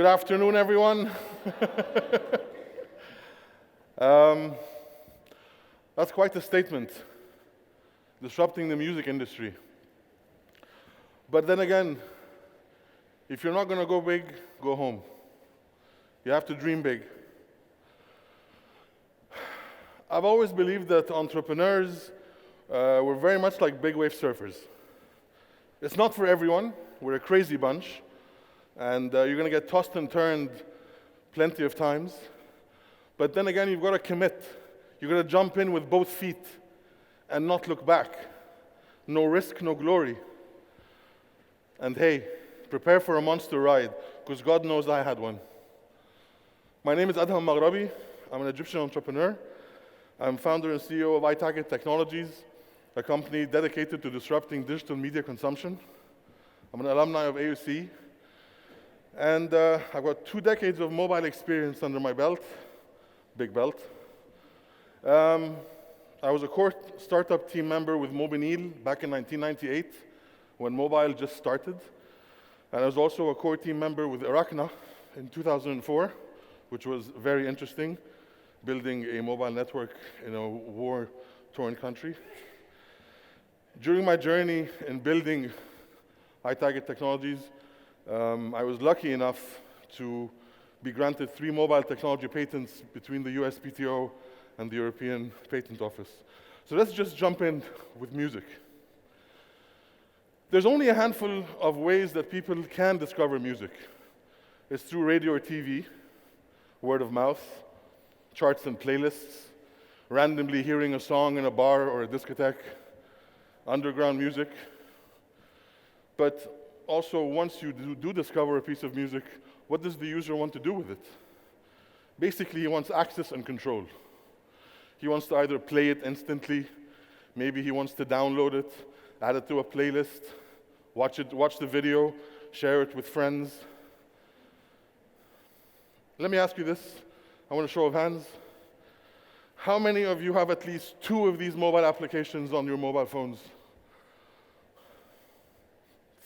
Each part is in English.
Good afternoon, everyone. That's quite a statement, disrupting the music industry. But then again, if you're not going to go big, go home. You have to dream big. I've always believed that entrepreneurs were very much like big wave surfers. It's not for everyone. We're a crazy bunch. And you're going to get tossed and turned plenty of times. But then again, you've got to commit. You've got to jump in with both feet and not look back. No risk, no glory. And hey, prepare for a monster ride, because God knows I had one. My name is Adham Maghraby. I'm an Egyptian entrepreneur. I'm founder and CEO of itagit Technologies, a company dedicated to disrupting digital media consumption. I'm an alumni of AUC. And I've got 2 decades of mobile experience under my belt, big belt. I was a core startup team member with Mobinil back in 1998, when mobile just started. And I was also a core team member with Arachna in 2004, which was very interesting, building a mobile network in a war-torn country. During my journey in building itagit Technologies, I was lucky enough to be granted 3 mobile technology patents between the US PTO and the European Patent Office. So let's just jump in with music. There's only a handful of ways that people can discover music. It's through radio or TV, word of mouth, charts and playlists, randomly hearing a song in a bar or a discotheque, underground music. But also, once you do discover a piece of music, what does the user want to do with it? Basically, he wants access and control. He wants to either play it instantly, maybe he wants to download it, add it to a playlist, watch the video, share it with friends. Let me ask you this. I want a show of hands. How many of you have at least 2 of these mobile applications on your mobile phones?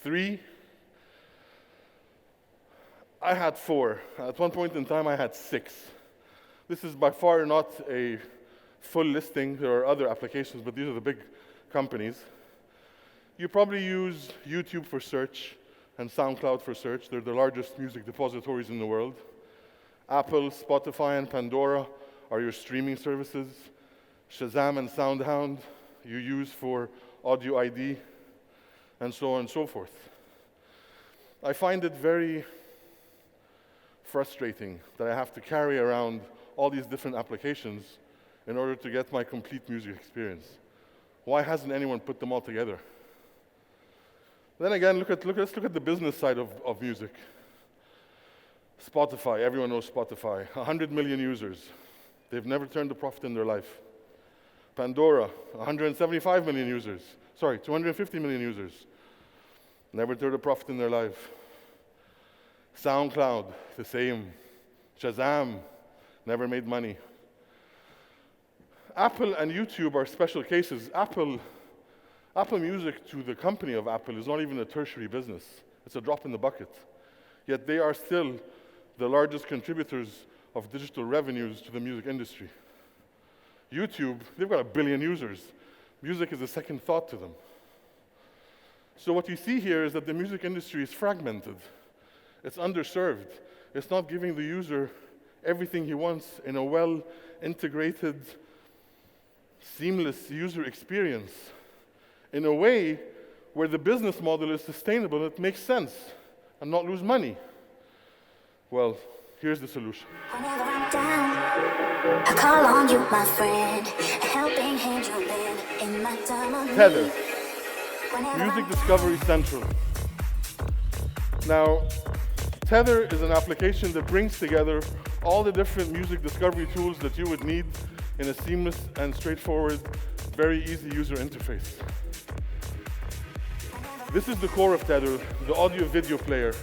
3? I had 4. At one point in time, I had 6. This is by far not a full listing. There are other applications, but these are the big companies. You probably use YouTube for search and SoundCloud for search. They're the largest music depositories in the world. Apple, Spotify, and Pandora are your streaming services. Shazam and SoundHound you use for audio ID, and so on and so forth. I find it very frustrating that I have to carry around all these different applications in order to get my complete music experience. Why hasn't anyone put them all together? Then again, let's look at the business side of music. Spotify, everyone knows Spotify. 100 million users. They've never turned a profit in their life. Pandora, 175 million users. Sorry, 250 million users. Never turned a profit in their life. SoundCloud, the same. Shazam, never made money. Apple and YouTube are special cases. Apple Music, to the company of Apple, is not even a tertiary business. It's a drop in the bucket. Yet they are still the largest contributors of digital revenues to the music industry. YouTube, they've got 1 billion users. Music is a second thought to them. So what you see here is that the music industry is fragmented. It's underserved. It's not giving the user everything he wants in a well-integrated, seamless user experience in a way where the business model is sustainable, it makes sense, and not lose money. Well, here's the solution. Whenever I'm down, I call on you, my friend, a helping hand you lend in my time of need. Tether, Music Discovery Central. Now, Tether is an application that brings together all the different music discovery tools that you would need in a seamless and straightforward, very easy user interface. This is the core of Tether, the audio-video player.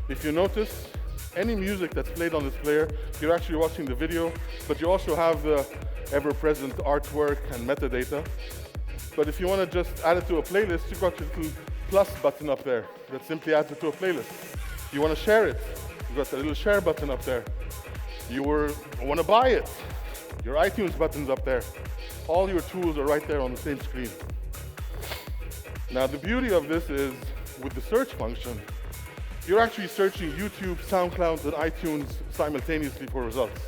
If you notice, any music that's played on this player, you're actually watching the video, but you also have the ever-present artwork and metadata. But if you want to just add it to a playlist, you've got your little plus button up there that simply adds it to a playlist. You want to share it, You got the little share button up there. You want to buy it. Your iTunes button's up there. All your tools are right there on the same screen. Now the beauty of this is, with the search function, you're actually searching YouTube, SoundCloud, and iTunes simultaneously for results.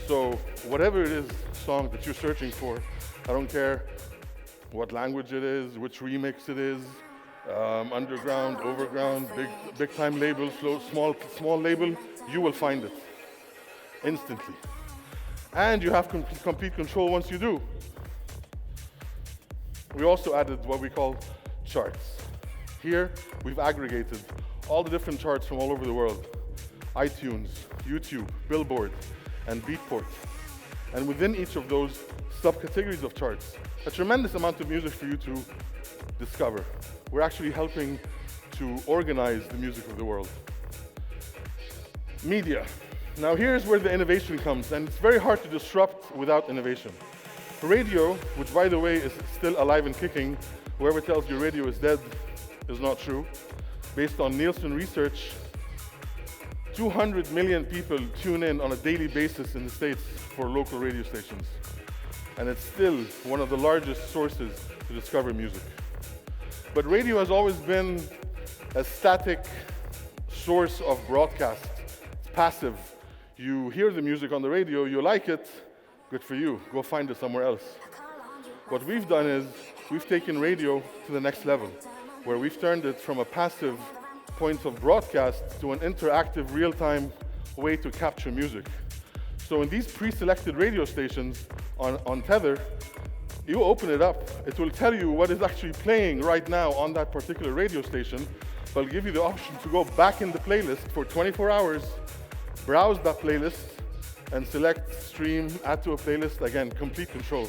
So whatever it is, song that you're searching for, I don't care what language it is, which remix it is, underground, overground, big time label, small label, you will find it instantly. And you have complete control once you do. We also added what we call charts. Here, we've aggregated all the different charts from all over the world: iTunes, YouTube, Billboard, and Beatport. And within each of those subcategories of charts, a tremendous amount of music for you to discover. We're actually helping to organize the music of the world. Media. Now here's where the innovation comes, and it's very hard to disrupt without innovation. Radio, which by the way is still alive and kicking, whoever tells you radio is dead is not true. Based on Nielsen research, 200 million people tune in on a daily basis in the States for local radio stations. And it's still one of the largest sources to discover music. But radio has always been a static source of broadcast. It's passive. You hear the music on the radio, you like it, good for you, go find it somewhere else. What we've done is, we've taken radio to the next level, where we've turned it from a passive point of broadcast to an interactive, real-time way to capture music. So in these pre-selected radio stations on Tether, you open it up, it will tell you what is actually playing right now on that particular radio station, but it'll give you the option to go back in the playlist for 24 hours, browse that playlist, and select, stream, add to a playlist. Again, complete control.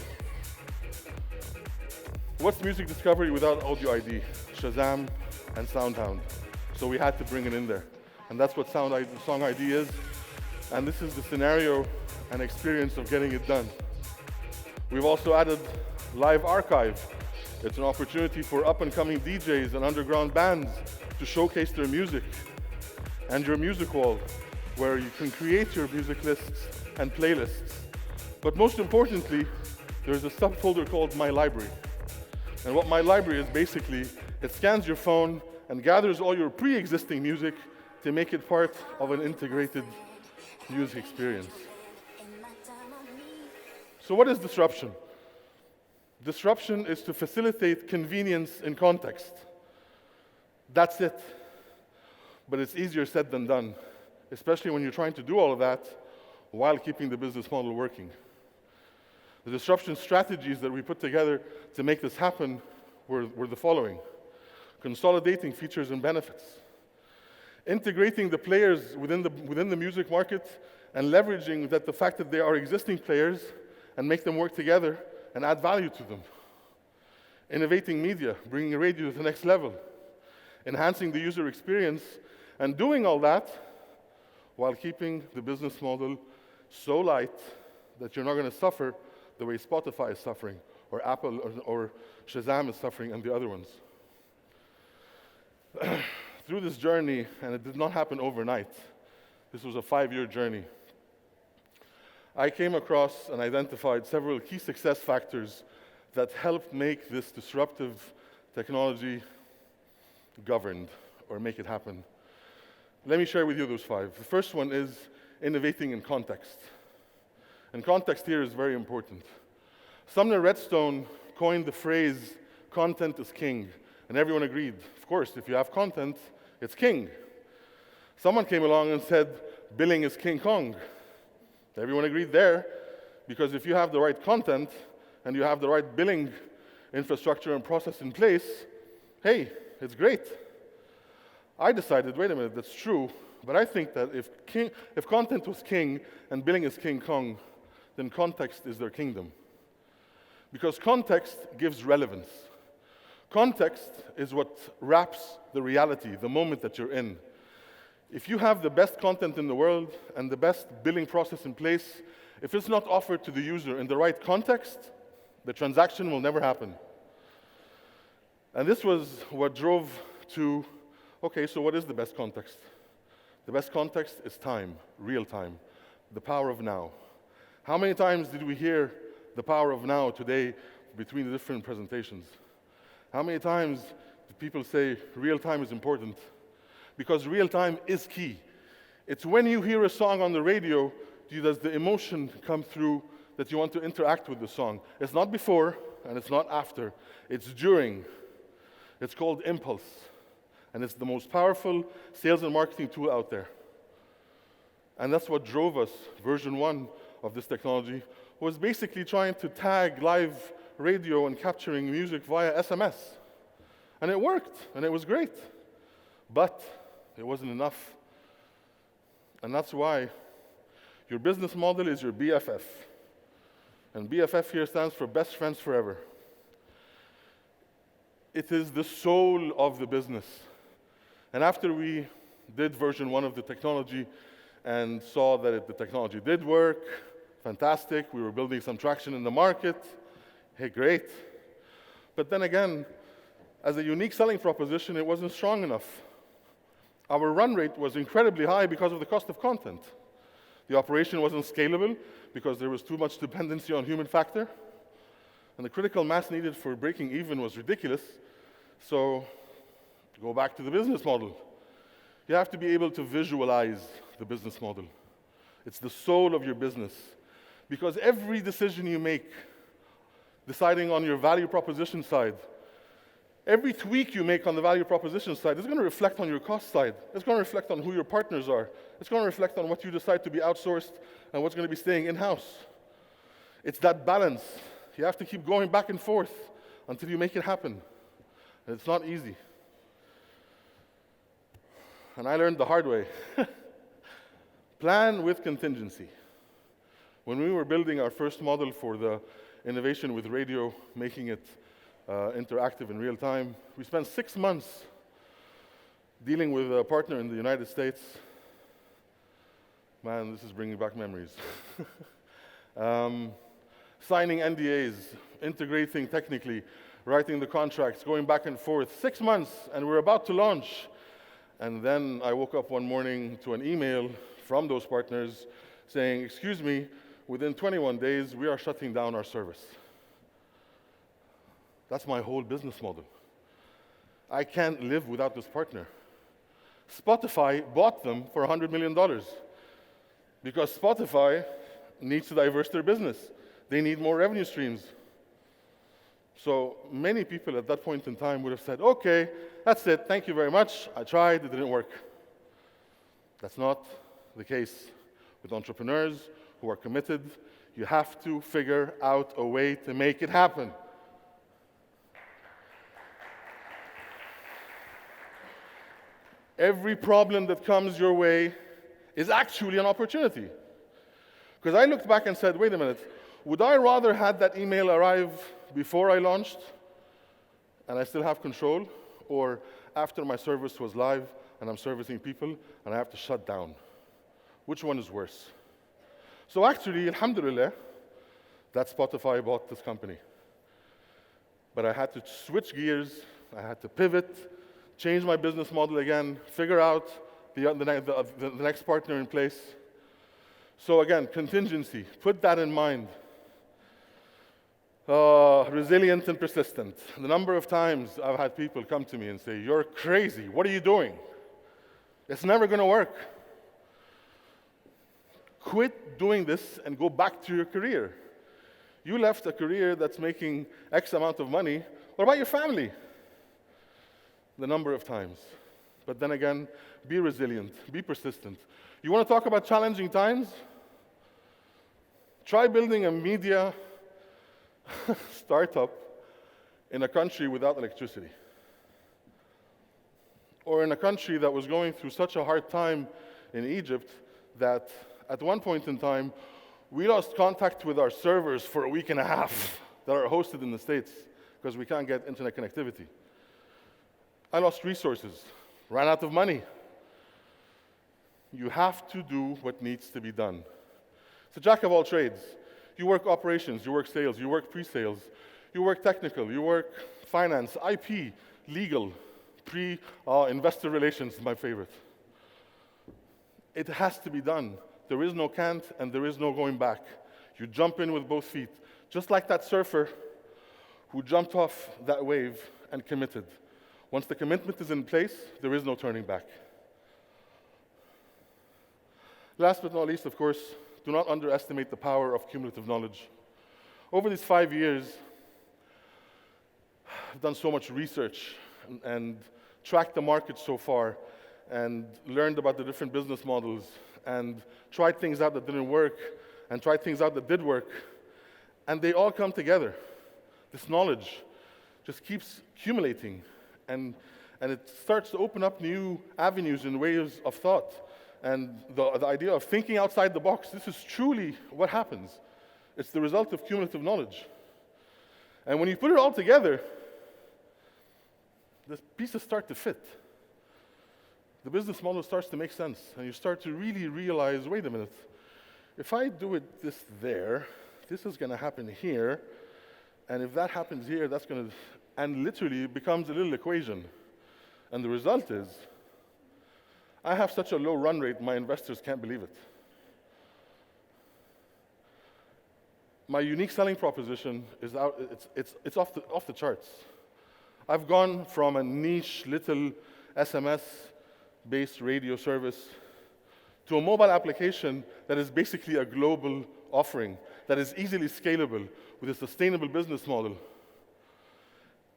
What's music discovery without audio ID? Shazam and SoundHound. So we had to bring it in there. And that's what Song ID is. And this is the scenario and experience of getting it done. We've also added Live Archive. It's an opportunity for up-and-coming DJs and underground bands to showcase their music. And your music wall, where you can create your music lists and playlists. But most importantly, there's a subfolder called My Library. And what My Library is basically, it scans your phone and gathers all your pre-existing music to make it part of an integrated music experience. So what is disruption? Disruption is to facilitate convenience in context. That's it. But it's easier said than done, especially when you're trying to do all of that while keeping the business model working. The disruption strategies that we put together to make this happen were the following: consolidating features and benefits, integrating the players within the music market and leveraging the fact that they are existing players and make them work together and add value to them, innovating media, bringing radio to the next level, enhancing the user experience, and doing all that while keeping the business model so light that you're not going to suffer the way Spotify is suffering, or Apple or Shazam is suffering, and the other ones. Through this journey, and it did not happen overnight, this was a 5-year journey, I came across and identified several key success factors that helped make this disruptive technology governed, or make it happen. Let me share with you those 5. The first one is innovating in context. And context here is very important. Sumner Redstone coined the phrase, content is king, and everyone agreed. Of course, if you have content, it's king. Someone came along and said, billing is King Kong. Everyone agreed there, because if you have the right content and you have the right billing infrastructure and process in place, hey, it's great. I decided, wait a minute, that's true, but I think that if content was king and billing is King Kong, then context is their kingdom. Because context gives relevance. Context is what wraps the reality, the moment that you're in. If you have the best content in the world and the best billing process in place, if it's not offered to the user in the right context, the transaction will never happen. And this was what drove to, okay, so what is the best context? The best context is time, real time, the power of now. How many times did we hear the power of now today between the different presentations? How many times did people say real time is important? Because real time is key. It's when you hear a song on the radio, does the emotion come through that you want to interact with the song. It's not before and it's not after. It's during. It's called impulse. And it's the most powerful sales and marketing tool out there. And that's what drove us. Version 1 of this technology was basically trying to tag live radio and capturing music via SMS. And it worked, and it was great. But it wasn't enough. And that's why your business model is your BFF. And BFF here stands for Best Friends Forever. It is the soul of the business. And after we did version 1 of the technology and saw that the technology did work, fantastic, we were building some traction in the market, hey, great. But then again, as a unique selling proposition, it wasn't strong enough. Our run rate was incredibly high because of the cost of content. The operation wasn't scalable because there was too much dependency on human factor. And the critical mass needed for breaking even was ridiculous. So, go back to the business model. You have to be able to visualize the business model. It's the soul of your business. Because every decision you make, deciding on your value proposition side, every tweak you make on the value proposition side is going to reflect on your cost side. It's going to reflect on who your partners are. It's going to reflect on what you decide to be outsourced and what's going to be staying in-house. It's that balance. You have to keep going back and forth until you make it happen. And it's not easy. And I learned the hard way. Plan with contingency. When we were building our first model for the innovation with radio, making it interactive in real time, we spent 6 months dealing with a partner in the United States. Man, this is bringing back memories. Signing NDAs, integrating technically, writing the contracts, going back and forth. 6 months, and we're about to launch. And then I woke up one morning to an email from those partners saying, excuse me, within 21 days, we are shutting down our service. That's my whole business model. I can't live without this partner. Spotify bought them for $100 million because Spotify needs to diverse their business. They need more revenue streams. So many people at that point in time would have said, okay, that's it, thank you very much. I tried, it didn't work. That's not the case with entrepreneurs who are committed. You have to figure out a way to make it happen. Every problem that comes your way is actually an opportunity. Because I looked back and said, wait a minute, would I rather had that email arrive before I launched and I still have control, or after my service was live and I'm servicing people and I have to shut down? Which one is worse? So actually, alhamdulillah, that Spotify bought this company. But I had to switch gears, I had to pivot, change my business model again, figure out the next partner in place. So again, contingency, put that in mind. Resilient and persistent. The number of times I've had people come to me and say, you're crazy, what are you doing? It's never going to work. Quit doing this and go back to your career. You left a career that's making X amount of money. What about your family? The number of times. But then again, be resilient, be persistent. You want to talk about challenging times? Try building a media startup in a country without electricity. Or in a country that was going through such a hard time in Egypt that at one point in time, we lost contact with our servers for a week and a half that are hosted in the States because we can't get internet connectivity. I lost resources, ran out of money. You have to do what needs to be done. It's a jack of all trades. You work operations, you work sales, you work pre-sales, you work technical, you work finance, IP, legal, investor relations is my favorite. It has to be done. There is no can't and there is no going back. You jump in with both feet, just like that surfer who jumped off that wave and committed. Once the commitment is in place, there is no turning back. Last but not least, of course, do not underestimate the power of cumulative knowledge. Over these 5 years, I've done so much research and tracked the market so far and learned about the different business models and tried things out that didn't work and tried things out that did work. And they all come together. This knowledge just keeps accumulating and it starts to open up new avenues and ways of thought. And the idea of thinking outside the box, this is truly what happens. It's the result of cumulative knowledge. And when you put it all together, the pieces start to fit. The business model starts to make sense, and you start to really realize, wait a minute, if I do it this is going to happen here, and if that happens here, that's going to, and literally it becomes a little equation. And the result is, I have such a low run rate, my investors can't believe it. My unique selling proposition is out, it's off the charts. I've gone from a niche little SMS-based radio service to a mobile application that is basically a global offering that is easily scalable with a sustainable business model.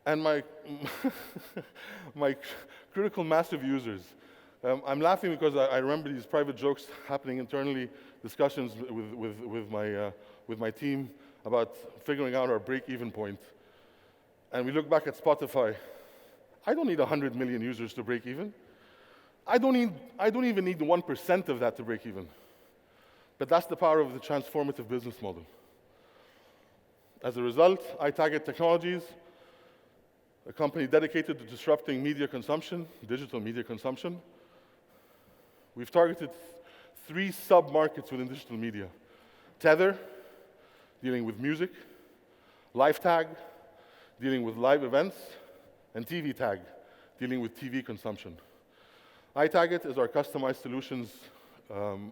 And my, my critical mass of users. I'm laughing because I remember these private jokes happening internally, discussions with my team about figuring out our break-even point. And we look back at Spotify. I don't need 100 million users to break even. I don't even need 1% of that to break even. But that's the power of the transformative business model. As a result, itagit Technologies, a company dedicated to disrupting media consumption, digital media consumption. We've targeted 3 sub-markets within digital media. Tether, dealing with music. LiveTag, dealing with live events. And TV Tag, dealing with TV consumption. itagit is our customized solutions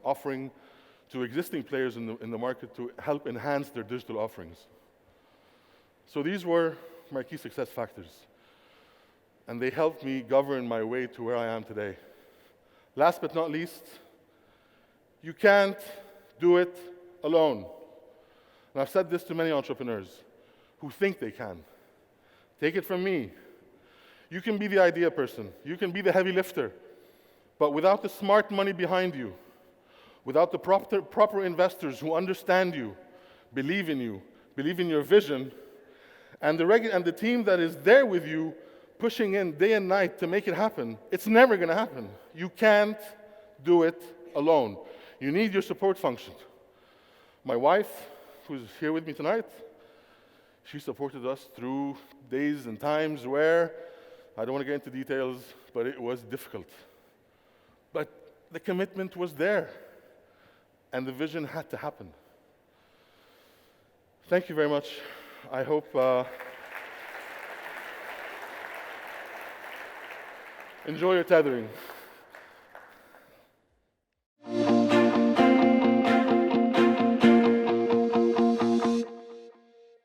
offering to existing players in the market to help enhance their digital offerings. So these were my key success factors. And they helped me govern my way to where I am today. Last but not least, you can't do it alone. And I've said this to many entrepreneurs who think they can. Take it from me. You can be the idea person. You can be the heavy lifter. But without the smart money behind you, without the proper investors who understand you, believe in your vision, and the team that is there with you, pushing in day and night to make it happen, it's never going to happen. You can't do it alone. You need your support function. My wife, who's here with me tonight, she supported us through days and times where, I don't want to get into details, but it was difficult. But the commitment was there, and the vision had to happen. Thank you very much. I hope enjoy your tethering.